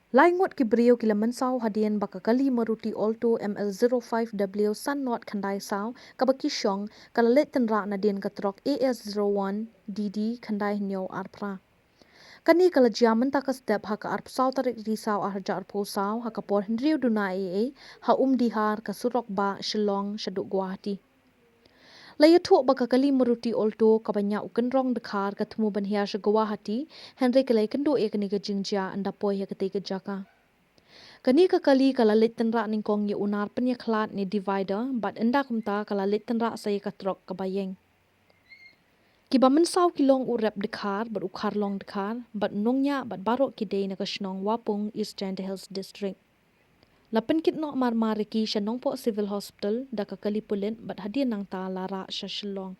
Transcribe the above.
Ngut kibrio kila Mynsaw Nadien bakakali maruti Alto ML05W Sun Not Khandai Saw kabaki syong kalalit Tynrah Nadien ka Trok AS01 DD Khandai Nyo Arpra. Kani kala jaman taka step haka arp saw tarik risaw arja arpo saw haka por hendriu duna ha Umdihar ka surok ba Shillong Shaduk Guwahati. Laya tuak bakakali maruti Alto kabanya ukenrong dekhar katemu banhia Guwahati Henry kalai kendo kani ka Jaintia anda poi ya ketika jaka. Kani kakali kala lit Tynrah ningkong ye unar penyeklat ni divider bat enda kumta kala lit Tynrah saya ka Trok kabayeng. Kiba Mynsaw kilong urep dekhar bat ukhar long dekhar bat nongnya bat barok kidei na kashnong Wapung Eastern Hills District. Lapan kit nok marmariki shanong po civil hospital da kakali pulin bat hadian nang ta lara sya Shillong.